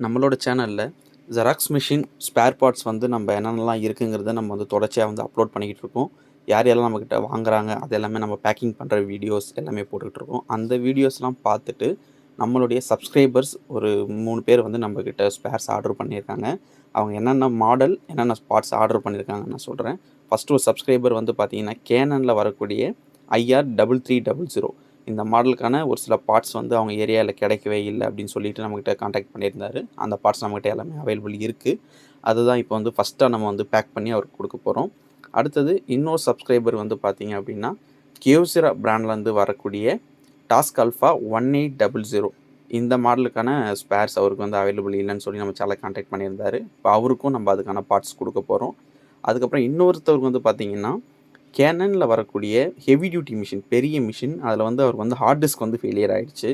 நம்மளோட சேனலில் xerox machine spare parts வந்து நம்ம என்னென்னலாம் இருக்குங்கிறத நம்ம வந்து தொடர்ச்சியாக வந்து அப்லோட் பண்ணிக்கிட்டு இருக்கோம். யார் யாரெல்லாம் நம்மக்கிட்ட வாங்குறாங்க அது எல்லாமே நம்ம பேக்கிங் பண்ணுற வீடியோஸ் எல்லாமே போட்டுக்கிட்டுருக்கோம். அந்த வீடியோஸ்லாம் பார்த்துட்டு நம்மளுடைய சப்ஸ்கிரைபர்ஸ் ஒரு 3 பேர் வந்து நம்மக்கிட்ட ஸ்பேர்ஸ் ஆர்டர் பண்ணியிருக்காங்க. அவங்க என்னென்ன மாடல் என்னென்ன பார்ட்ஸ் ஆர்டர் பண்ணியிருக்காங்கன்னு நான் சொல்கிறேன். ஃபஸ்ட்டு ஒரு சப்ஸ்கிரைபர் வந்து பார்த்தீங்கன்னா கேனனில் வரக்கூடிய IR3300 இந்த மாடலுக்கான ஒரு சில பார்ட்ஸ் வந்து அவங்க ஏரியாவில் கிடைக்கவே இல்லை அப்படின்னு சொல்லிட்டு நம்மக்கிட்ட காண்டாக்ட் பண்ணியிருந்தாரு. அந்த பார்ட்ஸ் நம்மக்கிட்ட எல்லாமே அவைலபிள் இருக்குது. அதுதான் இப்போ வந்து ஃபஸ்ட்டாக நம்ம வந்து பேக் பண்ணி அவருக்கு கொடுக்க போகிறோம். அடுத்தது இன்னொரு சப்ஸ்கிரைபர் வந்து பார்த்தீங்க அப்படின்னா கியோசிரா பிராண்ட்லேருந்து வரக்கூடிய டாஸ்க் அல்ஃபா 1800 இந்த மாடலுக்கான ஸ்பேர்ஸ் அவருக்கு வந்து அவைலபிள் இல்லைன்னு சொல்லி நம்ம சேனலை காண்டாக்ட் பண்ணியிருந்தாரு. இப்போ அவருக்கும் நம்ம அதுக்கான பார்ட்ஸ் கொடுக்க போகிறோம். அதுக்கப்புறம் இன்னொருத்தவருக்கு வந்து பார்த்தீங்கன்னா கேனனில் வரக்கூடிய ஹெவி டியூட்டி மிஷின் பெரிய மிஷின் அதில் வந்து அவருக்கு வந்து ஹார்ட் டிஸ்க் வந்து ஃபெயிலியர் ஆகிடுச்சு.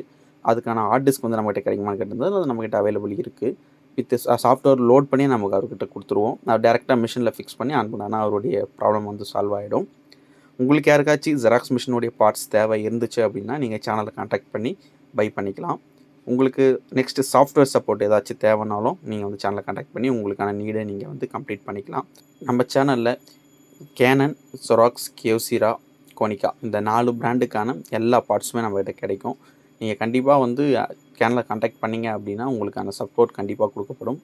அதுக்கான ஹார்ட் டிஸ்க் வந்து நம்மகிட்ட கிடைக்குமான்னு கேட்டிருந்தது. அது நம்மகிட்ட அவைலபிள் இருக்குது. வித் சாஃப்ட்வேர் லோட் பண்ணி நமக்கு அவர்கிட்ட கொடுத்துருவோம். நான் டேரெக்டாக மிஷினில் ஃபிக்ஸ் பண்ணி அனுப்புனா அவருடைய ப்ராப்ளம் வந்து சால்வ் ஆகிடும். உங்களுக்கு யாருக்காச்சும் ஜெராக்ஸ் மிஷினுடைய பார்ட்ஸ் தேவை இருந்துச்சு அப்படின்னா நீங்கள் சேனலை காண்டாக்ட் பண்ணி பை பண்ணிக்கலாம். உங்களுக்கு நெக்ஸ்ட்டு சாஃப்ட்வேர் சப்போர்ட் ஏதாச்சும் தேவைனாலும் நீங்கள் வந்து சேனலை காண்டாக்ட் பண்ணி உங்களுக்கான நீடை நீங்கள் வந்து கம்ப்ளீட் பண்ணிக்கலாம். நம்ம சேனலில் கேனன், ஜெராக்ஸ், கியோசிரா, கோனிகா இந்த 4 பிராண்டுக்கான எல்லா பார்ட்ஸுமே நம்மகிட்ட கிடைக்கும். நீங்கள் கண்டிப்பாக வந்து சேனலை காண்டாக்ட் பண்ணிங்க அப்படின்னா உங்களுக்கான சப்போர்ட் கண்டிப்பாக கொடுக்கப்படும்.